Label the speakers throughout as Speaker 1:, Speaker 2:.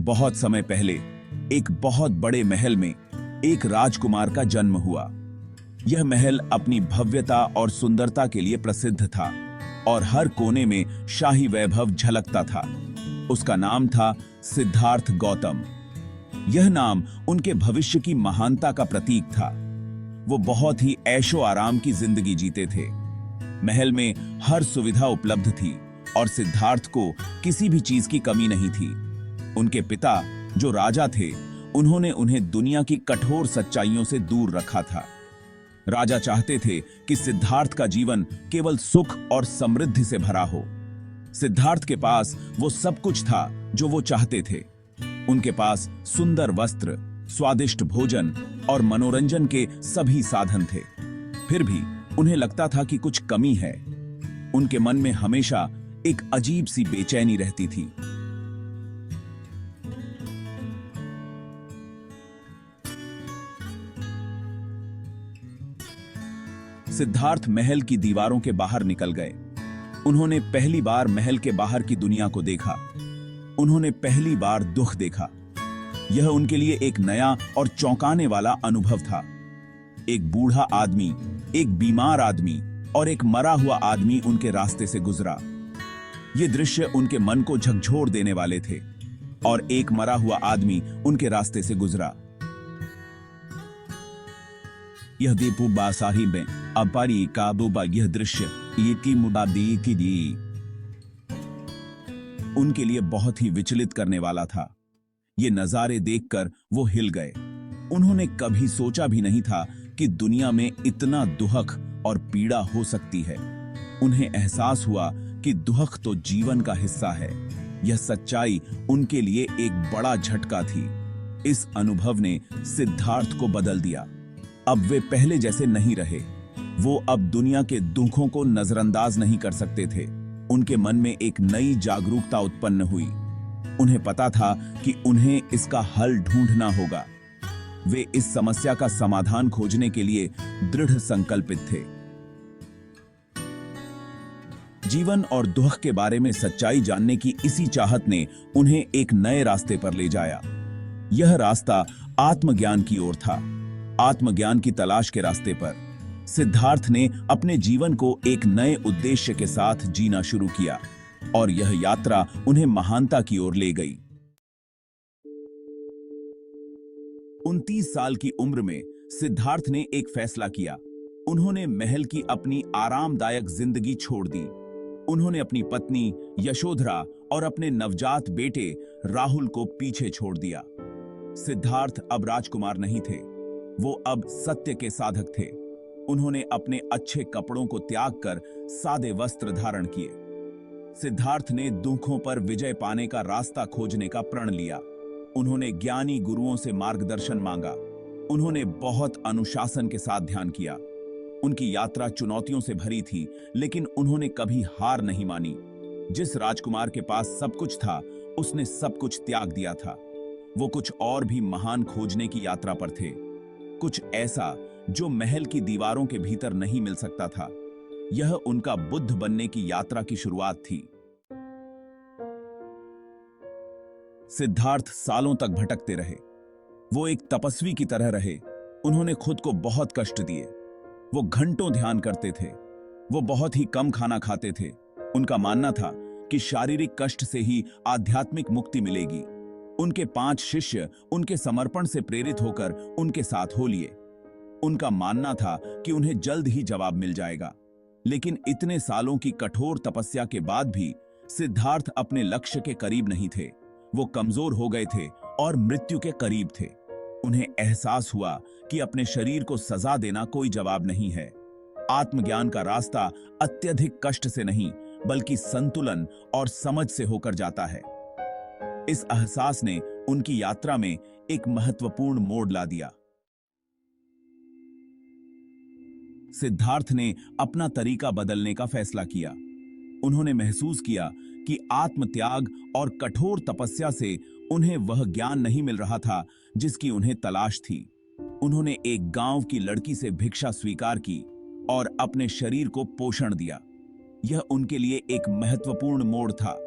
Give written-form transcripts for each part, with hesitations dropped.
Speaker 1: बहुत समय पहले एक बहुत बड़े महल में एक राजकुमार का जन्म हुआ। यह महल अपनी भव्यता और सुंदरता के लिए प्रसिद्ध था और हर कोने में शाही वैभव झलकता था। उसका नाम था सिद्धार्थ गौतम। यह नाम उनके भविष्य की महानता का प्रतीक था। वो बहुत ही ऐशो आराम की जिंदगी जीते थे। महल में हर सुविधा उपलब्ध थी और सिद्धार्थ को किसी भी चीज की कमी नहीं थी। उनके पिता जो राजा थे, उन्होंने उन्हें दुनिया की कठोर सच्चाइयों से दूर रखा था। राजा चाहते थे कि सिद्धार्थ का जीवन केवल सुख और समृद्धि से भरा हो। सिद्धार्थ के पास वो सब कुछ था जो वो चाहते थे। उनके पास सुंदर वस्त्र, स्वादिष्ट भोजन और मनोरंजन के सभी साधन थे। फिर भी उन्हें लगता था कि कुछ कमी है। उनके मन में हमेशा एक अजीब सी बेचैनी रहती थी। सिद्धार्थ महल की दीवारों के बाहर निकल गए। उन्होंने पहली बार महल के बाहर की दुनिया को देखा। उन्होंने पहली बार दुख देखा। यह उनके लिए एक नया और चौंकाने वाला अनुभव था। एक बूढ़ा आदमी, एक बीमार आदमी और एक मरा हुआ आदमी उनके रास्ते से गुजरा। ये दृश्य उनके मन को झकझोर देने वाले थे और एक मरा हुआ आदमी उनके रास्ते से गुजरा। यह दीपू बासाही में अपारी काबूबा यह दृश्य की मुबादी की दी उनके लिए बहुत ही विचलित करने वाला था। ये नजारे देखकर वो हिल गए। उन्होंने कभी सोचा भी नहीं था कि दुनिया में इतना दुख और पीड़ा हो सकती है। उन्हें एहसास हुआ कि दुख तो जीवन का हिस्सा है। यह सच्चाई उनके लिए एक बड़ा झटका थी। इस अनुभव ने सिद्धार्थ को बदल दिया। अब वे पहले जैसे नहीं रहे। वो अब दुनिया के दुखों को नजरअंदाज नहीं कर सकते थे। उनके मन में एक नई जागरूकता उत्पन्न हुई। उन्हें पता था कि उन्हें इसका हल ढूंढना होगा। वे इस समस्या का समाधान खोजने के लिए दृढ़ संकल्पित थे। जीवन और दुख के बारे में सच्चाई जानने की इसी चाहत ने उन्हें एक नए रास्ते पर ले जाया। यह रास्ता आत्मज्ञान की ओर था। आत्मज्ञान की तलाश के रास्ते पर सिद्धार्थ ने अपने जीवन को एक नए उद्देश्य के साथ जीना शुरू किया और यह यात्रा उन्हें महानता की ओर ले गई। 29 साल की उम्र में सिद्धार्थ ने एक फैसला किया। उन्होंने महल की अपनी आरामदायक जिंदगी छोड़ दी। उन्होंने अपनी पत्नी यशोधरा और अपने नवजात बेटे राहुल को पीछे छोड़ दिया। सिद्धार्थ अब राजकुमार नहीं थे। वो अब सत्य के साधक थे। उन्होंने अपने अच्छे कपड़ों को त्याग कर सादे वस्त्र धारण किए। सिद्धार्थ ने दुखों पर विजय पाने का रास्ता खोजने का प्रण लिया। उन्होंने ज्ञानी गुरुओं से मार्गदर्शन मांगा। उन्होंने बहुत अनुशासन के साथ ध्यान किया। उनकी यात्रा चुनौतियों से भरी थी, लेकिन उन्होंने कभी हार नहीं मानी। जिस राजकुमार के पास सब कुछ था, उसने सब कुछ त्याग दिया था। वो कुछ और भी महान खोजने की यात्रा पर थे। कुछ ऐसा जो महल की दीवारों के भीतर नहीं मिल सकता था। यह उनका बुद्ध बनने की यात्रा की शुरुआत थी। सिद्धार्थ सालों तक भटकते रहे। वो एक तपस्वी की तरह रहे। उन्होंने खुद को बहुत कष्ट दिए। वो घंटों ध्यान करते थे। वो बहुत ही कम खाना खाते थे। उनका मानना था कि शारीरिक कष्ट से ही आध्यात्मिक मुक्ति मिलेगी। उनके 5 शिष्य उनके समर्पण से प्रेरित होकर उनके साथ हो लिए। उनका मानना था कि उन्हें जल्द ही जवाब मिल जाएगा। लेकिन इतने सालों की कठोर तपस्या के बाद भी सिद्धार्थ अपने लक्ष्य के करीब नहीं थे। वो कमजोर हो गए थे और मृत्यु के करीब थे। उन्हें एहसास हुआ कि अपने शरीर को सजा देना कोई जवाब नहीं है। आत्मज्ञान का रास्ता अत्यधिक कष्ट से नहीं, बल्कि संतुलन और समझ से होकर जाता है। इस एहसास ने उनकी यात्रा में एक महत्वपूर्ण मोड़ ला दिया। सिद्धार्थ ने अपना तरीका बदलने का फैसला किया। उन्होंने महसूस किया कि आत्मत्याग और कठोर तपस्या से उन्हें वह ज्ञान नहीं मिल रहा था जिसकी उन्हें तलाश थी। उन्होंने एक गांव की लड़की से भिक्षा स्वीकार की और अपने शरीर को पोषण दिया। यह उनके लिए एक महत्वपूर्ण मोड़ था।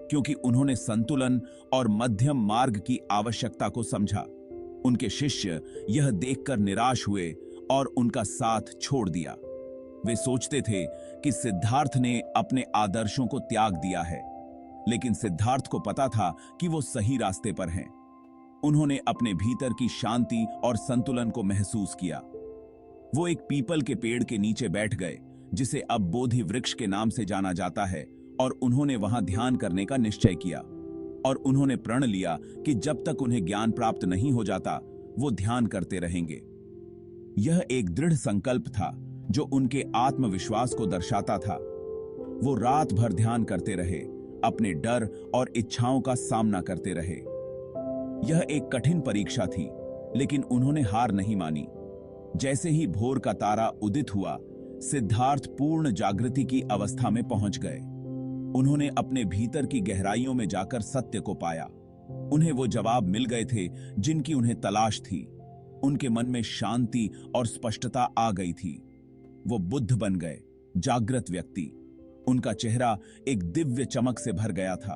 Speaker 1: क्योंकि उन्होंने संतुलन और मध्यम मार्ग की आवश्यकता को समझा। उनके शिष्य यह देखकर निराश हुए और उनका साथ छोड़ दिया। वे सोचते थे कि सिद्धार्थ ने अपने आदर्शों को त्याग दिया है, लेकिन सिद्धार्थ को पता था कि वो सही रास्ते पर हैं। उन्होंने अपने भीतर की शांति और संतुलन को महसूस किया। वो एक पीपल के पेड़ के नीचे बैठ गए, जिसे अब बोधि वृक्ष के नाम से जाना जाता है, और उन्होंने वहां ध्यान करने का निश्चय किया। और उन्होंने प्रण लिया कि जब तक उन्हें ज्ञान प्राप्त नहीं हो जाता, वो ध्यान करते रहेंगे। यह एक दृढ़ संकल्प था जो उनके आत्मविश्वास को दर्शाता था। वो रात भर ध्यान करते रहे, अपने डर और इच्छाओं का सामना करते रहे। यह एक कठिन परीक्षा थी, लेकिन उन्होंने हार नहीं मानी। जैसे ही भोर का तारा उदित हुआ, सिद्धार्थ पूर्ण जागृति की अवस्था में पहुंच गए। उन्होंने अपने भीतर की गहराइयों में जाकर सत्य को पाया। उन्हें वो जवाब मिल गए थे जिनकी उन्हें तलाश थी। उनके मन में शांति और स्पष्टता आ गई थी। वो बुद्ध बन गए, जागृत व्यक्ति। उनका चेहरा एक दिव्य चमक से भर गया था।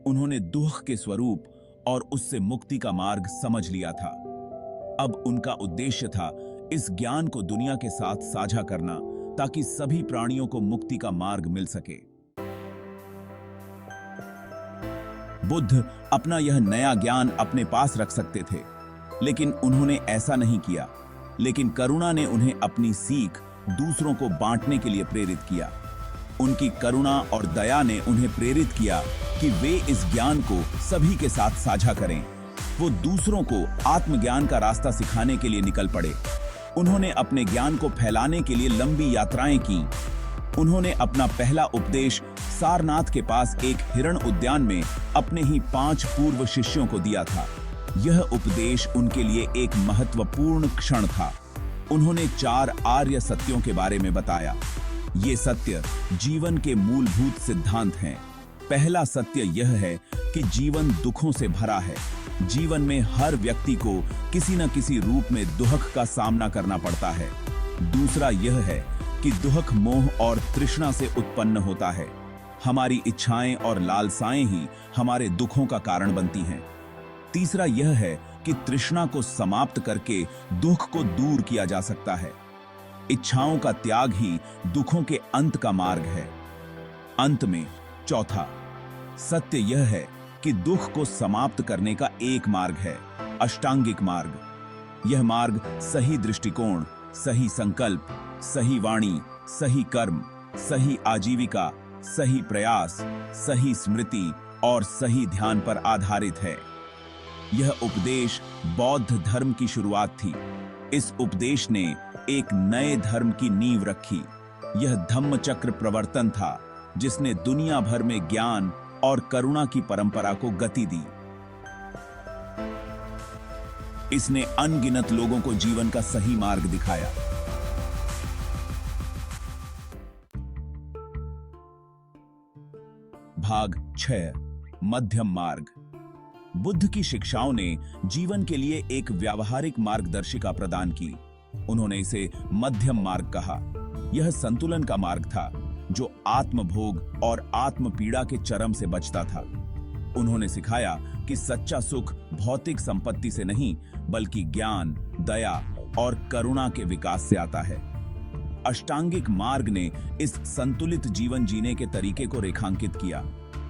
Speaker 1: उन्होंने दुख के स्वरूप और उससे मुक्ति का मार्ग समझ लिया था। अब उनका उद्देश्य था इस ज्ञान को दुनिया के साथ साझा करना, ताकि सभी प्राणियों को मुक्ति का मार्ग मिल सके। बुद्ध अपना यह नया ज्ञान अपने पास रख सकते थे, लेकिन उन्होंने ऐसा नहीं किया। लेकिन करुणा ने उन्हें अपनी सीख दूसरों को बांटने के लिए प्रेरित किया। उनकी करुणा और दया ने उन्हें प्रेरित किया कि वे इस ज्ञान को सभी के साथ साझा करें। वो दूसरों को आत्मज्ञान का रास्ता सिखाने के लिए निकल पड़े। उन्होंने अपने ज्ञान को फैलाने के लिए लंबी यात्राएं की। उन्होंने अपना पहला उपदेश सारनाथ के पास एक हिरण उद्यान में अपने ही 5 पूर्व शिष्यों को दिया था। यह उपदेश उनके लिए एक महत्वपूर्ण क्षण था। उन्होंने 4 आर्य सत्यों के बारे में बताया। ये सत्य जीवन के मूलभूत सिद्धांत हैं। पहला सत्य यह है कि जीवन दुखों से भरा है। जीवन में हर व्यक्ति को किसी न किसी रूप में दुख का सामना करना पड़ता है। दूसरा यह है कि दुख मोह और तृष्णा से उत्पन्न होता है। हमारी इच्छाएं और लालसाएं ही हमारे दुखों का कारण बनती हैं। तीसरा यह है कि तृष्णा को समाप्त करके दुख को दूर किया जा सकता है। इच्छाओं का त्याग ही दुखों के अंत का मार्ग है। अंत में चौथा सत्य यह है कि दुख को समाप्त करने का एक मार्ग है, अष्टांगिक मार्ग। यह मार्ग सही दृष्टिकोण, सही संकल्प, सही वाणी, सही कर्म, सही आजीविका, सही प्रयास, सही स्मृति और सही ध्यान पर आधारित है। यह उपदेश बौद्ध धर्म की शुरुआत थी। इस उपदेश ने एक नए धर्म की नींव रखी। यह धम्मचक्र प्रवर्तन था, जिसने दुनिया भर में ज्ञान और करुणा की परंपरा को गति दी। इसने अनगिनत लोगों को जीवन का सही मार्ग दिखाया। भाग 6 मध्यम मार्ग। बुद्ध की शिक्षाओं ने जीवन के लिए एक व्यावहारिक मार्गदर्शिका प्रदान की। उन्होंने इसे मध्यम मार्ग कहा। यह संतुलन का मार्ग था, जो आत्मभोग और आत्मपीड़ा के चरम से बचता था। उन्होंने सिखाया कि सच्चा सुख भौतिक संपत्ति से नहीं, बल्कि ज्ञान, दया और करुणा के विकास से आता है। अष्टांगिक मार्ग ने इस संतुलित जीवन जीने के तरीके को रेखांकित किया।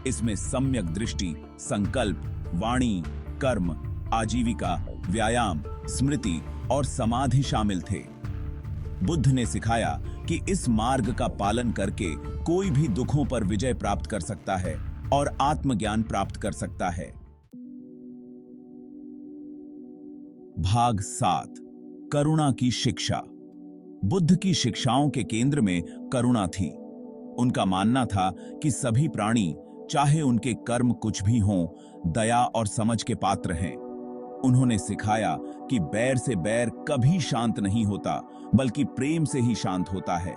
Speaker 1: इसमें सम्यक दृष्टि, संकल्प, वाणी, कर्म, आजीविका, व्यायाम, स्मृति और समाधि शामिल थे। बुद्ध ने सिखाया कि इस मार्ग का पालन करके कोई भी दुखों पर विजय प्राप्त कर सकता है और आत्मज्ञान प्राप्त कर सकता है। भाग 7 करुणा की शिक्षा। बुद्ध की शिक्षाओं के केंद्र में करुणा थी। उनका मानना था कि सभी प्राणी, चाहे उनके कर्म कुछ भी हों, दया और समझ के पात्र हैं। उन्होंने सिखाया कि बैर से बैर कभी शांत नहीं होता, बल्कि प्रेम से ही शांत होता है।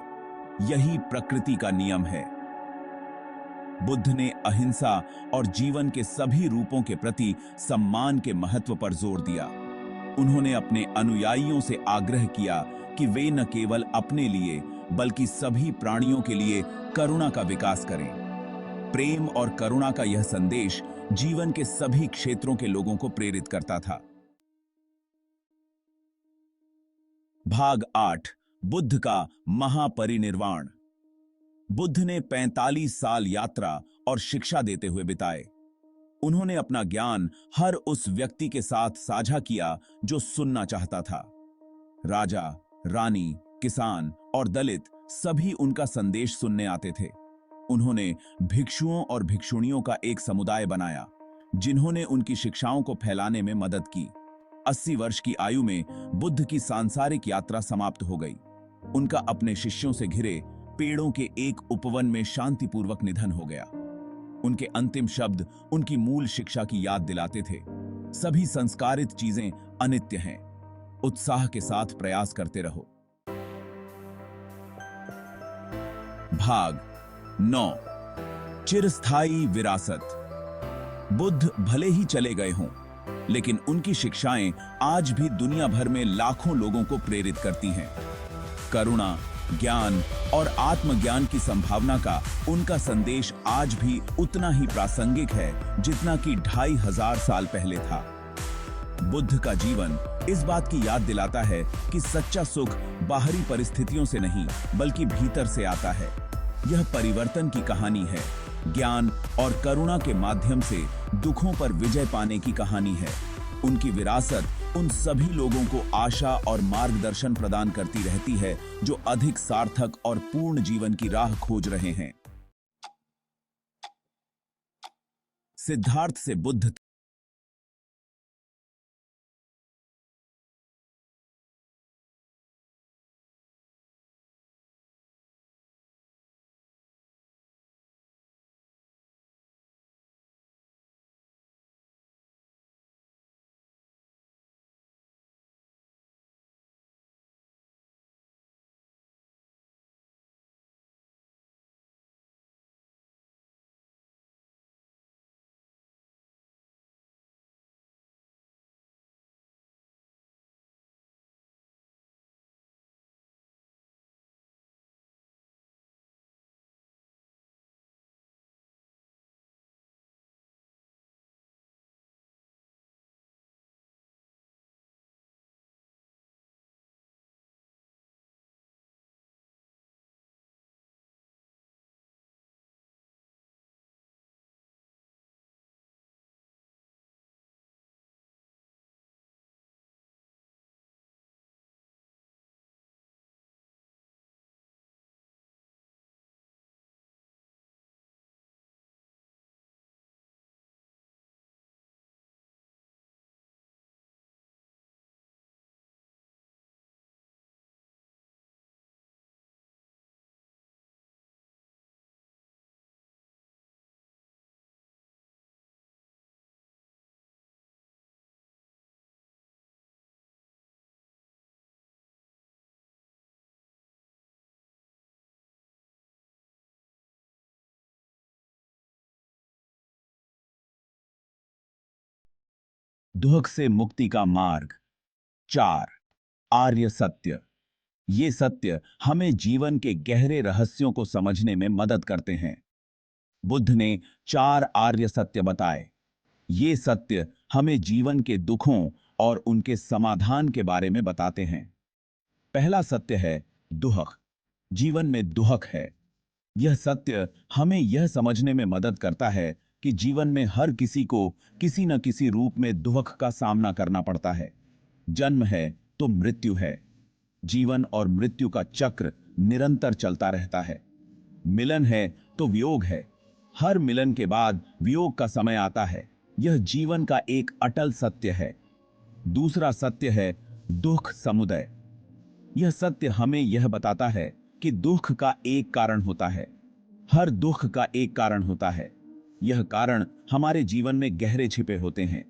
Speaker 1: यही प्रकृति का नियम है। बुद्ध ने अहिंसा और जीवन के सभी रूपों के प्रति सम्मान के महत्व पर जोर दिया। उन्होंने अपने अनुयायियों से आग्रह किया कि वे न केवल अपने लिए, बल्कि सभी प्राणियों के लिए करुणा का विकास करें। प्रेम और करुणा का यह संदेश जीवन के सभी क्षेत्रों के लोगों को प्रेरित करता था। भाग 8, बुद्ध का महापरिनिर्वाण। बुद्ध ने 45 साल यात्रा और शिक्षा देते हुए बिताए। उन्होंने अपना ज्ञान हर उस व्यक्ति के साथ साझा किया जो सुनना चाहता था। राजा, रानी, किसान और दलित सभी उनका संदेश सुनने आते थे। उन्होंने भिक्षुओं और भिक्षुणियों का एक समुदाय बनाया जिन्होंने उनकी शिक्षाओं को फैलाने में मदद की। 80 वर्ष की आयु में बुद्ध की सांसारिक यात्रा समाप्त हो गई। उनका अपने शिष्यों से घिरे पेड़ों के एक उपवन में शांतिपूर्वक निधन हो गया। उनके अंतिम शब्द उनकी मूल शिक्षा की याद दिलाते थे। सभी संस्कारित चीजें अनित्य हैं। उत्साह के साथ प्रयास करते रहो। भाग 9, चिरस्थायी विरासत। बुद्ध भले ही चले गए हों, लेकिन उनकी शिक्षाएं आज भी दुनिया भर में लाखों लोगों को प्रेरित करती हैं। करुणा, ज्ञान और आत्मज्ञान की संभावना का उनका संदेश आज भी उतना ही प्रासंगिक है जितना कि 2500 साल पहले था। बुद्ध का जीवन इस बात की याद दिलाता है कि सच्चा सुख बाहरी परिस्थितियों से नहीं बल्कि भीतर से आता है। यह परिवर्तन की कहानी है। ज्ञान और करुणा के माध्यम से दुखों पर विजय पाने की कहानी है। उनकी विरासत उन सभी लोगों को आशा और मार्गदर्शन प्रदान करती रहती है जो अधिक सार्थक और पूर्ण जीवन की राह खोज रहे हैं। सिद्धार्थ से बुद्ध। दुख से मुक्ति का मार्ग। 4, आर्य सत्य। ये सत्य हमें जीवन के गहरे रहस्यों को समझने में मदद करते हैं। बुद्ध ने 4 आर्य सत्य बताए। ये सत्य हमें जीवन के दुखों और उनके समाधान के बारे में बताते हैं। पहला सत्य है दुख। जीवन में दुख है। यह सत्य हमें यह समझने में मदद करता है कि जीवन में हर किसी को किसी न किसी रूप में दुख का सामना करना पड़ता है। जन्म है तो मृत्यु है। जीवन और मृत्यु का चक्र निरंतर चलता रहता है। मिलन है तो वियोग है। हर मिलन के बाद वियोग का समय आता है। यह जीवन का एक अटल सत्य है। दूसरा सत्य है दुख समुदय। यह सत्य हमें यह बताता है कि दुख का एक कारण होता है। हर दुख का एक कारण होता है। यह कारण हमारे जीवन में गहरे छिपे होते हैं।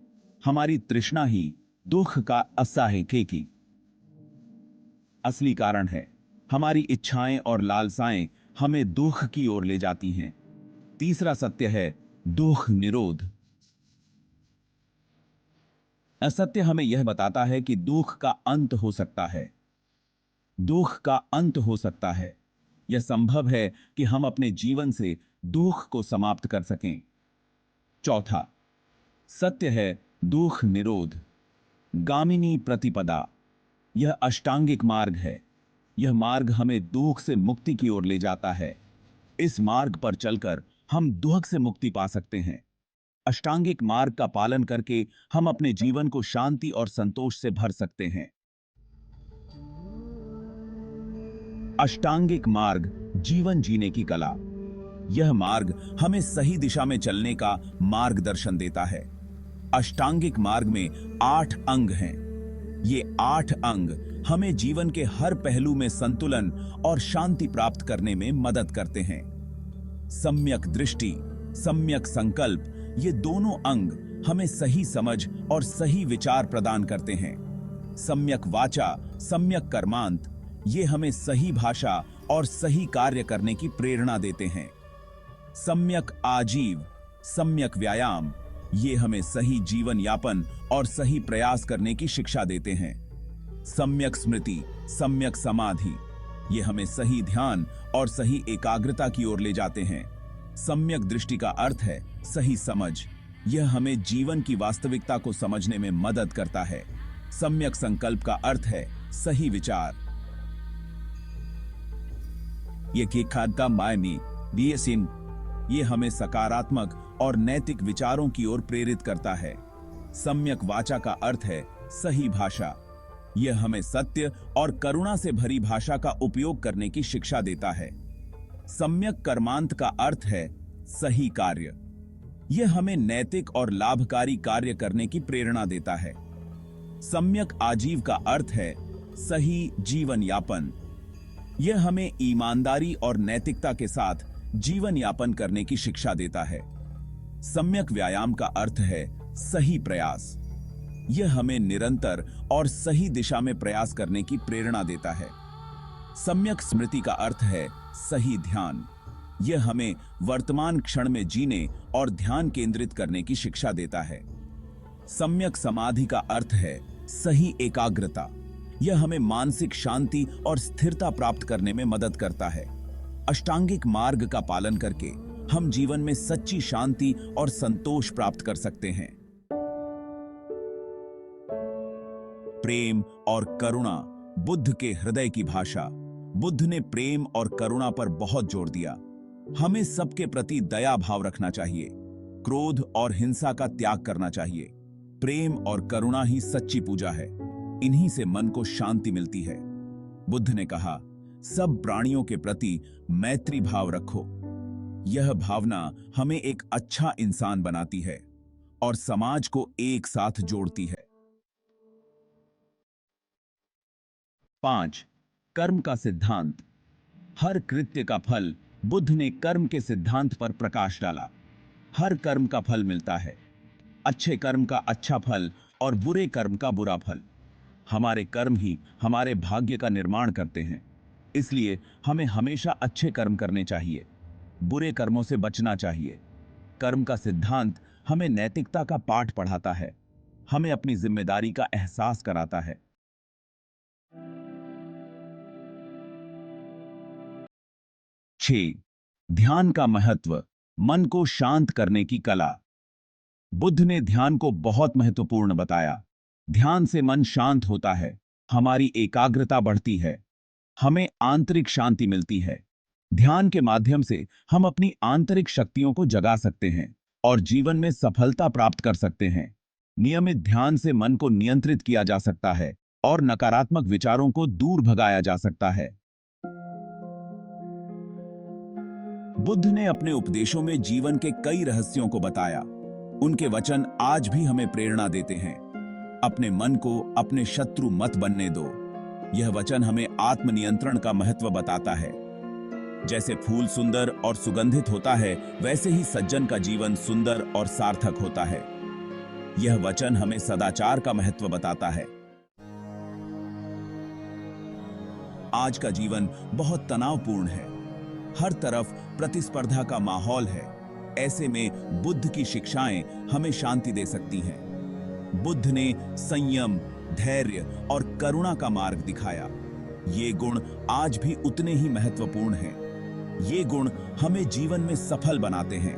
Speaker 1: हमारी तृष्णा ही दुख का असहाय की असली कारण है। हमारी इच्छाएं और लालसाएं हमें दुख की ओर ले जाती हैं। तीसरा सत्य है दुख निरोध। असत्य हमें यह बताता है कि दुख का अंत हो सकता है। दुख का अंत हो सकता है। यह संभव है कि हम अपने जीवन से दुख को समाप्त कर सकें। चौथा, सत्य है दुख निरोध गामिनी प्रतिपदा। यह अष्टांगिक मार्ग है। यह मार्ग हमें दुख से मुक्ति की ओर ले जाता है। इस मार्ग पर चलकर हम दुख से मुक्ति पा सकते हैं। अष्टांगिक मार्ग का पालन करके हम अपने जीवन को शांति और संतोष से भर सकते हैं। अष्टांगिक मार्ग जीवन जीने की कला। यह मार्ग हमें सही दिशा में चलने का मार्गदर्शन देता है। अष्टांगिक मार्ग में 8 अंग हैं। ये 8 अंग हमें जीवन के हर पहलू में संतुलन और शांति प्राप्त करने में मदद करते हैं। सम्यक दृष्टि, सम्यक संकल्प, ये दोनों अंग हमें सही समझ और सही विचार प्रदान करते हैं। सम्यक वाचा, सम्यक कर्मांत, ये हमें सही भाषा और सही कार्य करने की प्रेरणा देते हैं। सम्यक आजीव, सम्यक व्यायाम, ये हमें सही जीवन यापन और सही प्रयास करने की शिक्षा देते हैं। सम्यक स्मृति, सम्यक समाधि, ये हमें सही ध्यान और सही एकाग्रता की ओर ले जाते हैं। सम्यक दृष्टि का अर्थ है सही समझ। यह हमें जीवन की वास्तविकता को समझने में मदद करता है। सम्यक संकल्प का अर्थ है सही विचार। ये केखादा मायनी बीएसिन, ये हमें सकारात्मक और नैतिक विचारों की ओर प्रेरित करता है। सम्यक वाचा का अर्थ है सही भाषा। यह हमें सत्य और करुणा से भरी भाषा का उपयोग करने की शिक्षा देता है। सम्यक कर्मांत का अर्थ है सही कार्य। यह हमें नैतिक और लाभकारी कार्य करने की प्रेरणा देता है। सम्यक आजीव का अर्थ है सही जीवन यापन। यह हमें ईमानदारी और नैतिकता के साथ जीवन यापन करने की शिक्षा देता है। सम्यक व्यायाम का अर्थ है सही प्रयास। यह हमें निरंतर और सही दिशा में प्रयास करने की प्रेरणा देता है। सम्यक स्मृति का अर्थ है सही ध्यान। यह हमें वर्तमान क्षण में जीने और ध्यान केंद्रित करने की शिक्षा देता है। सम्यक समाधि का अर्थ है सही एकाग्रता। यह हमें मानसिक शांति और स्थिरता प्राप्त करने में मदद करता है। अष्टांगिक मार्ग का पालन करके हम जीवन में सच्ची शांति और संतोष प्राप्त कर सकते हैं। प्रेम और करुणा बुद्ध के हृदय की भाषा। बुद्ध ने प्रेम और करुणा पर बहुत जोर दिया। हमें सबके प्रति दया भाव रखना चाहिए। क्रोध और हिंसा का त्याग करना चाहिए। प्रेम और करुणा ही सच्ची पूजा है। इन्हीं से मन को शांति मिलती है। बुद्ध ने कहा, सब प्राणियों के प्रति मैत्री भाव रखो। यह भावना हमें एक अच्छा इंसान बनाती है और समाज को एक साथ जोड़ती है। 5. कर्म का सिद्धांत। हर कृत्य का फल। बुद्ध ने कर्म के सिद्धांत पर प्रकाश डाला। हर कर्म का फल मिलता है। अच्छे कर्म का अच्छा फल और बुरे कर्म का बुरा फल। हमारे कर्म ही हमारे भाग्य का निर्माण करते हैं। इसलिए हमें हमेशा अच्छे कर्म करने चाहिए, बुरे कर्मों से बचना चाहिए। कर्म का सिद्धांत हमें नैतिकता का पाठ पढ़ाता है, हमें अपनी जिम्मेदारी का एहसास कराता है। 6. ध्यान का महत्व। मन को शांत करने की कला। बुद्ध ने ध्यान को बहुत महत्वपूर्ण बताया। ध्यान से मन शांत होता है, हमारी एकाग्रता बढ़ती है, हमें आंतरिक शांति मिलती है। ध्यान के माध्यम से हम अपनी आंतरिक शक्तियों को जगा सकते हैं और जीवन में सफलता प्राप्त कर सकते हैं। नियमित ध्यान से मन को नियंत्रित किया जा सकता है और नकारात्मक विचारों को दूर भगाया जा सकता है। बुद्ध ने अपने उपदेशों में जीवन के कई रहस्यों को बताया। उनके वचन आज भी हमें प्रेरणा देते हैं। अपने मन को अपने शत्रु मत बनने दो। यह वचन हमें आत्मनियंत्रण का महत्व बताता है। जैसे फूल सुंदर और सुगंधित होता है, वैसे ही सज्जन का जीवन सुंदर और सार्थक होता है। यह वचन हमें सदाचार का महत्व बताता है। आज का जीवन बहुत तनावपूर्ण है। हर तरफ प्रतिस्पर्धा का माहौल है। ऐसे में बुद्ध की शिक्षाएं हमें शांति दे सकती हैं। बुद्ध ने संयम, धैर्य और करुणा का मार्ग दिखाया। ये गुण आज भी उतने ही महत्वपूर्ण हैं। ये गुण हमें जीवन में सफल बनाते हैं।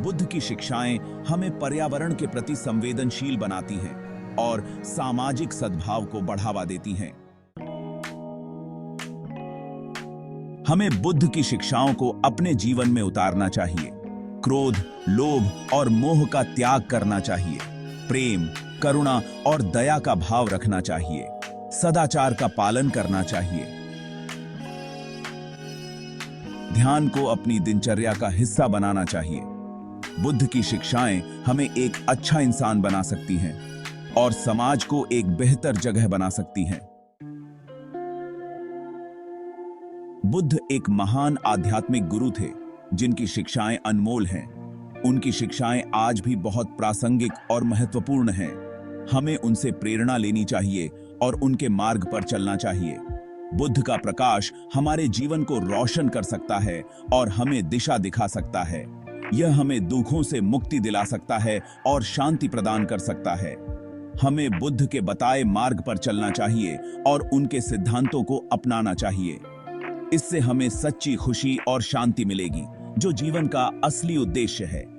Speaker 1: बुद्ध की शिक्षाएं हमें पर्यावरण के प्रति संवेदनशील बनाती हैं और सामाजिक सद्भाव को बढ़ावा देती हैं। हमें बुद्ध की शिक्षाओं को अपने जीवन में उतारना चाहिए। क्रोध, लोभ और मोह का त्याग करना चाहिए। प्रेम, करुणा और दया का भाव रखना चाहिए। सदाचार का पालन करना चाहिए। ध्यान को अपनी दिनचर्या का हिस्सा बनाना चाहिए। बुद्ध की शिक्षाएं हमें एक अच्छा इंसान बना सकती हैं और समाज को एक बेहतर जगह बना सकती हैं। बुद्ध एक महान आध्यात्मिक गुरु थे जिनकी शिक्षाएं अनमोल हैं। उनकी शिक्षाएं आज भी बहुत प्रासंगिक और महत्वपूर्ण हैं। हमें उनसे प्रेरणा लेनी चाहिए और उनके मार्ग पर चलना चाहिए। बुद्ध का प्रकाश हमारे जीवन को रोशन कर सकता है और हमें दिशा दिखा सकता है। यह हमें दुखों से मुक्ति दिला सकता है और शांति प्रदान कर सकता है। हमें बुद्ध के बताए मार्ग पर चलना चाहिए और उनके सिद्धांतों को अपनाना चाहिए। इससे हमें सच्ची खुशी और शांति मिलेगी, जो जीवन का असली उद्देश्य है।